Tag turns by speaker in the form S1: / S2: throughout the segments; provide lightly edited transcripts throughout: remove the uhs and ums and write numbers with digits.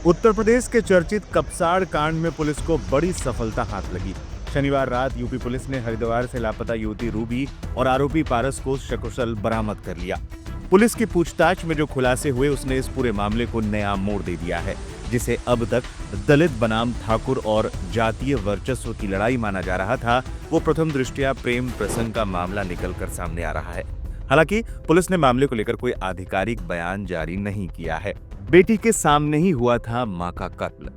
S1: उत्तर प्रदेश के चर्चित कपसाड़ कांड में पुलिस को बड़ी सफलता हाथ लगी। शनिवार रात यूपी पुलिस ने हरिद्वार से लापता युवती रूबी और आरोपी पारस को सकुशल बरामद कर लिया। पुलिस की पूछताछ में जो खुलासे हुए उसने इस पूरे मामले को नया मोड़ दे दिया है, जिसे अब तक दलित बनाम ठाकुर और जातीय वर्चस्व की लड़ाई माना जा रहा था, वो प्रथम दृष्टया प्रेम प्रसंग का मामला निकलकर सामने आ रहा है। हालांकि पुलिस ने मामले को लेकर कोई आधिकारिक बयान जारी नहीं किया है। बेटी के सामने ही हुआ था मां का कत्ल।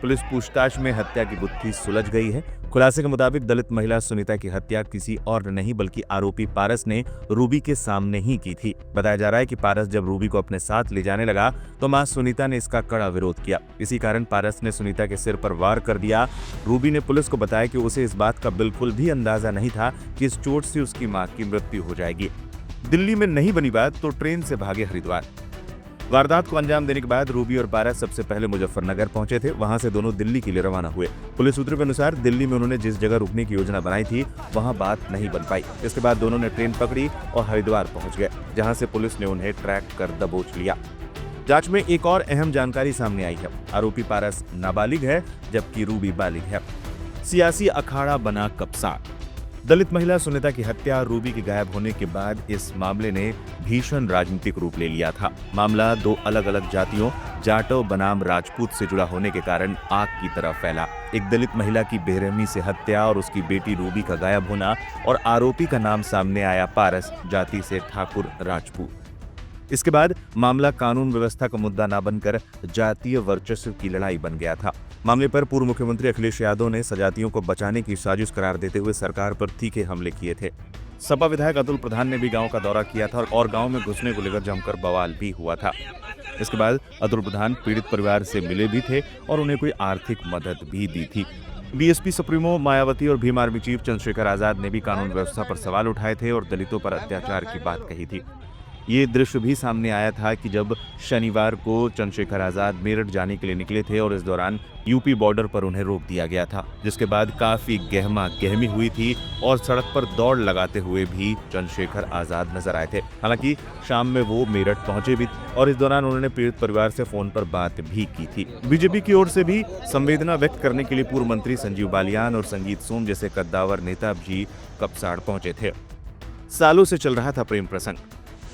S1: पुलिस पूछताछ में हत्या की गुत्थी सुलझ गई है। खुलासे के मुताबिक दलित महिला सुनीता की हत्या किसी और नहीं बल्कि आरोपी पारस ने रूबी के सामने ही की थी। बताया जा रहा है कि पारस जब रूबी को अपने साथ ले जाने लगा तो मां सुनीता ने इसका कड़ा विरोध किया। इसी कारण पारस ने सुनीता के सिर पर वार कर दिया। रूबी ने पुलिस को बताया कि उसे इस बात का बिल्कुल भी अंदाजा नहीं था कि इस चोट से उसकी मां की मृत्यु हो जाएगी। दिल्ली में नहीं बनी बात तो ट्रेन से भागे हरिद्वार। वारदात को अंजाम देने के बाद रूबी और पारस सबसे पहले मुजफ्फरनगर पहुंचे थे। वहां से दोनों दिल्ली के लिए रवाना हुए। पुलिस सूत्रों के अनुसार दिल्ली में उन्होंने जिस जगह रुकने की योजना बनाई थी वहां बात नहीं बन पाई। इसके बाद दोनों ने ट्रेन पकड़ी और हरिद्वार पहुंच गए, जहां से पुलिस ने उन्हें ट्रैक कर दबोच लिया। जांच में एक और अहम जानकारी सामने आई है। आरोपी पारस नाबालिग है जबकि रूबी बालिग है। सियासी अखाड़ा बना कपसाड़। दलित महिला सुनीता की हत्या और रूबी के गायब होने के बाद इस मामले ने भीषण राजनीतिक रूप ले लिया था। मामला दो अलग अलग जातियों जाटव बनाम राजपूत से जुड़ा होने के कारण आग की तरह फैला। एक दलित महिला की बेरहमी से हत्या और उसकी बेटी रूबी का गायब होना और आरोपी का नाम सामने आया पारस, जाति से ठाकुर राजपूत। इसके बाद मामला कानून व्यवस्था का मुद्दा न बनकर जातीय वर्चस्व की लड़ाई बन गया था। मामले पर पूर्व मुख्यमंत्री अखिलेश यादव ने सजातियों को बचाने की साजिश करार देते हुए सरकार पर तीखे हमले किए थे। सपा विधायक अतुल प्रधान ने भी गांव का दौरा किया था और गांव में घुसने को लेकर जमकर बवाल भी हुआ था। इसके बाद अतुल प्रधान पीड़ित परिवार से मिले भी थे और उन्हें कोई आर्थिक मदद भी दी थी। बीएसपी सुप्रीमो मायावती और भीम आर्मी चीफ चंद्रशेखर आजाद ने भी कानून व्यवस्था पर सवाल उठाए थे और दलितों पर अत्याचार की बात कही थी। ये दृश्य भी सामने आया था कि जब शनिवार को चंद्रशेखर आजाद मेरठ जाने के लिए निकले थे और इस दौरान यूपी बॉर्डर पर उन्हें रोक दिया गया था, जिसके बाद काफी गहमा गहमी हुई थी और सड़क पर दौड़ लगाते हुए भी चंद्रशेखर आजाद नजर आए थे। हालांकि शाम में वो मेरठ पहुंचे भी और इस दौरान उन्होंने पीड़ित परिवार से फोन पर बात भी की थी। बीजेपी की ओर से भी संवेदना व्यक्त करने के लिए पूर्व मंत्री संजीव बालियान और संगीत सोम जैसे कद्दावर नेता भी कपसाड़ पहुंचे थे। सालों से चल रहा था प्रेम प्रसंग।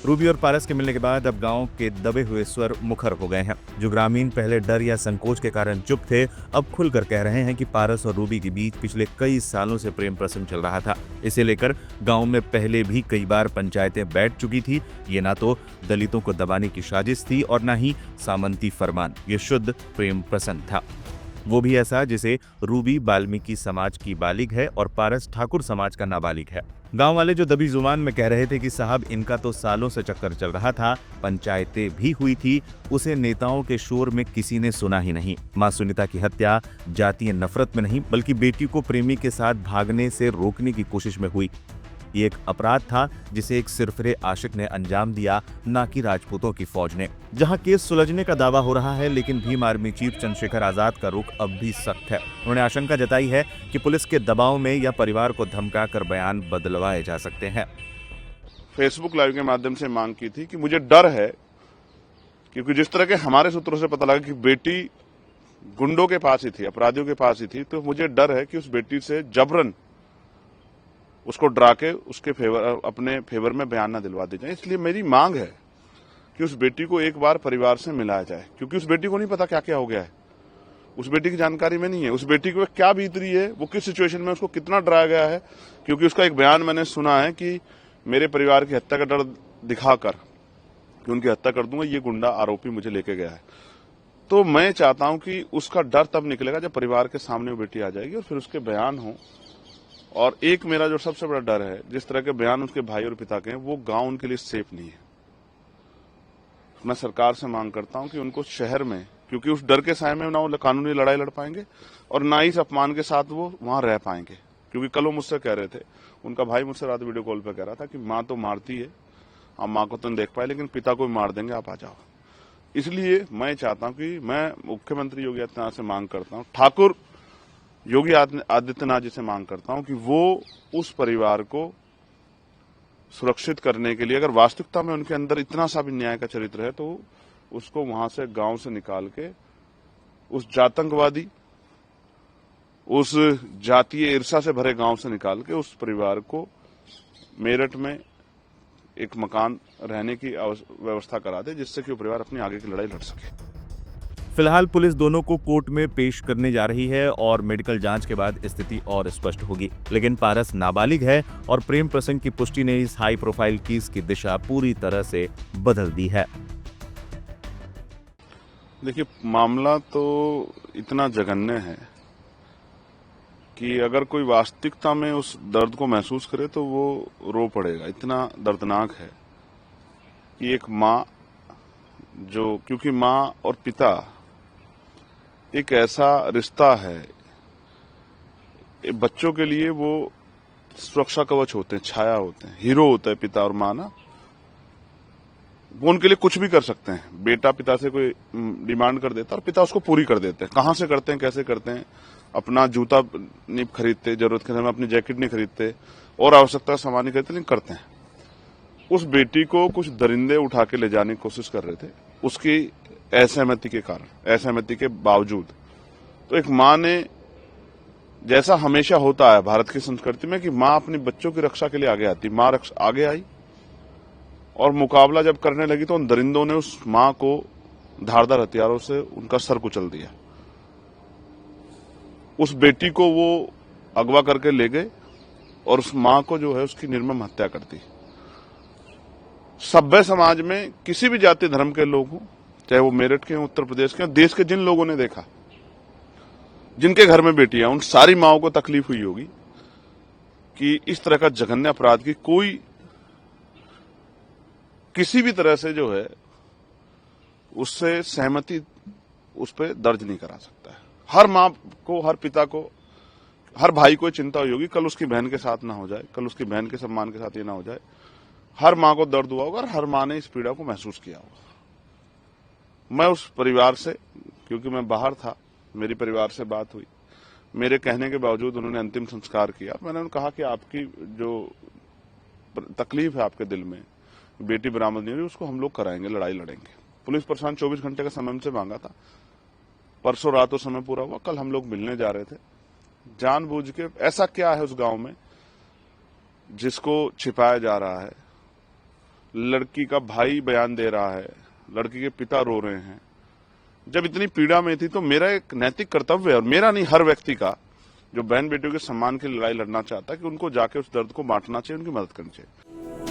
S1: रूबी और पारस के मिलने के बाद अब गांव के दबे हुए स्वर मुखर हो गए हैं। जो ग्रामीण पहले डर या संकोच के कारण चुप थे, अब खुलकर कह रहे हैं कि पारस और रूबी के बीच पिछले कई सालों से प्रेम प्रसंग चल रहा था। इसे लेकर गांव में पहले भी कई बार पंचायतें बैठ चुकी थी। ये ना तो दलितों को दबाने की साजिश थी और ना ही सामंती फरमान। ये शुद्ध प्रेम प्रसंग था, वो भी ऐसा जिसे रूबी वाल्मीकि समाज की बालिग है और पारस ठाकुर समाज का नाबालिग है। गांव वाले जो दबी जुबान में कह रहे थे कि साहब इनका तो सालों से चक्कर चल रहा था, पंचायतें भी हुई थी, उसे नेताओं के शोर में किसी ने सुना ही नहीं। मां सुनीता की हत्या जातीय नफरत में नहीं बल्कि बेटी को प्रेमी के साथ भागने से रोकने की कोशिश में हुई। ये एक अपराध था जिसे एक सिरफिरे आशिक ने अंजाम दिया, ना कि राजपूतों की फौज ने। जहां केस सुलझने का दावा हो रहा है, लेकिन भीम आर्मी चीफ चंद्रशेखर आजाद का रुख अब भी सख्त है। उन्होंने आशंका जताई है कि पुलिस के दबाव में या परिवार को धमकाकर बयान बदलवाए जा सकते हैं।
S2: फेसबुक लाइव के माध्यम से मांग की थी कि मुझे डर है, क्योंकि जिस तरह के हमारे सूत्रों से पता लगा कि बेटी गुंडों के पास ही थी, अपराधियों के पास ही थी, तो मुझे डर है कि उस बेटी से जबरन उसको डरा के उसके अपने फेवर में बयान न दिलवा दी जाए। इसलिए मेरी मांग है कि उस बेटी को एक बार परिवार से मिलाया जाए, क्योंकि उस बेटी को नहीं पता क्या क्या हो गया है। उस बेटी की जानकारी में नहीं है, उस बेटी को क्या बीत रही है, वो किस सिचुएशन में उसको कितना डराया गया है। क्योंकि उसका एक बयान मैंने सुना है कि मेरे परिवार की हत्या का डर दिखाकर कि उनकी हत्या कर दूंगा, ये गुंडा आरोपी मुझे लेके गया है। तो मैं चाहता हूं कि उसका डर तब निकलेगा जब परिवार के सामने वो बेटी आ जाएगी और फिर उसके बयान हो। और एक मेरा जो सबसे बड़ा डर है, जिस तरह के बयान उसके भाई और पिता के हैं, वो गांव उनके लिए सेफ नहीं है। मैं सरकार से मांग करता हूं कि उनको शहर में, क्योंकि उस डर के साए में ना वो कानूनी लड़ाई लड़ पाएंगे और ना ही इस अपमान के साथ वो वहां रह पाएंगे। क्योंकि कल वो मुझसे कह रहे थे, उनका भाई मुझसे रात वीडियो कॉल पर कह रहा था कि माँ तो मारती है, आप माँ को तो नहीं देख पाए, लेकिन पिता को भी मार देंगे, आप आ जाओ। इसलिए मैं चाहता हूं कि मैं मुख्यमंत्री योगी आदित्यनाथ से मांग करता हूं, ठाकुर योगी आदित्यनाथ जी से मांग करता हूं कि वो उस परिवार को सुरक्षित करने के लिए, अगर वास्तविकता में उनके अंदर इतना सा भी न्याय का चरित्र है, तो उसको वहां से गांव से निकाल के उस जातंकवादी, उस जातीय ईर्षा से भरे गांव से निकाल के उस परिवार को मेरठ में एक मकान रहने की व्यवस्था करा दे, जिससे कि वो परिवार अपनी आगे की लड़ाई लड़ सके।
S1: फिलहाल पुलिस दोनों को कोर्ट में पेश करने जा रही है और मेडिकल जांच के बाद स्थिति और स्पष्ट होगी। लेकिन पारस नाबालिग है और प्रेम प्रसंग की पुष्टि ने इस हाई प्रोफाइल केस की दिशा पूरी तरह से बदल दी है।
S2: देखिए, मामला तो इतना जघन्य है कि अगर कोई वास्तविकता में उस दर्द को महसूस करे तो वो रो पड़ेगा। इतना दर्दनाक है कि एक माँ क्योंकि माँ और पिता एक ऐसा रिश्ता है, बच्चों के लिए वो सुरक्षा कवच होते हैं, छाया होते हैं, हीरो होता है पिता और माँ ना। वो उनके लिए कुछ भी कर सकते हैं। बेटा पिता से कोई डिमांड कर देता है और पिता उसको पूरी कर देते हैं। कहां से करते हैं, कैसे करते हैं? अपना जूता नहीं खरीदते, जरूरत के समय अपनी जैकेट नहीं खरीदते और आवश्यकता सामान नहीं खरीदते, लेकिन करते हैं। उस बेटी को कुछ दरिंदे उठा के ले जाने की कोशिश कर रहे थे, उसकी असहमति के कारण, असहमति के बावजूद। तो एक माँ ने, जैसा हमेशा होता है भारत की संस्कृति में कि माँ अपने बच्चों की रक्षा के लिए आगे आती, माँ आगे आई और मुकाबला जब करने लगी तो उन दरिंदों ने उस माँ को धारदार हथियारों से उनका सर कुचल दिया। उस बेटी को वो अगवा करके ले गए और उस माँ को जो है उसकी निर्मम हत्या कर दी। सभ्य समाज में किसी भी जाति धर्म के लोग हों, चाहे वो मेरठ के हों, उत्तर प्रदेश के, देश के जिन लोगों ने देखा, जिनके घर में बेटियां, उन सारी माओं को तकलीफ हुई होगी कि इस तरह का जघन्य अपराध की कोई किसी भी तरह से जो है उससे सहमति उस पर दर्ज नहीं करा सकता है। हर माँ को, हर पिता को, हर भाई को चिंता हुई होगी कल उसकी बहन के साथ ना हो जाए, कल उसकी बहन के सम्मान के साथ ये ना हो जाए। हर माँ को दर्द हुआ होगा और हर माँ ने इस पीड़ा को महसूस किया होगा। मैं उस परिवार से, क्योंकि मैं बाहर था, मेरी परिवार से बात हुई, मेरे कहने के बावजूद उन्होंने अंतिम संस्कार किया। मैंने उन्हें कहा कि आपकी जो तकलीफ है आपके दिल में, बेटी बरामद नहीं हुई, उसको हम लोग कराएंगे, लड़ाई लड़ेंगे। पुलिस प्रशासन 24 घंटे का समय हमसे मांगा था। परसों रात वो समय पूरा हुआ, कल हम लोग मिलने जा रहे थे। जानबूझ के ऐसा क्या है उस गांव में जिसको छिपाया जा रहा है? लड़की का भाई बयान दे रहा है, लड़की के पिता रो रहे हैं। जब इतनी पीड़ा में थी तो मेरा एक नैतिक कर्तव्य है, और मेरा नहीं, हर व्यक्ति का, जो बहन बेटियों के सम्मान की लड़ाई लड़ना चाहता है, कि उनको जाके उस दर्द को बांटना चाहिए, उनकी मदद करनी चाहिए।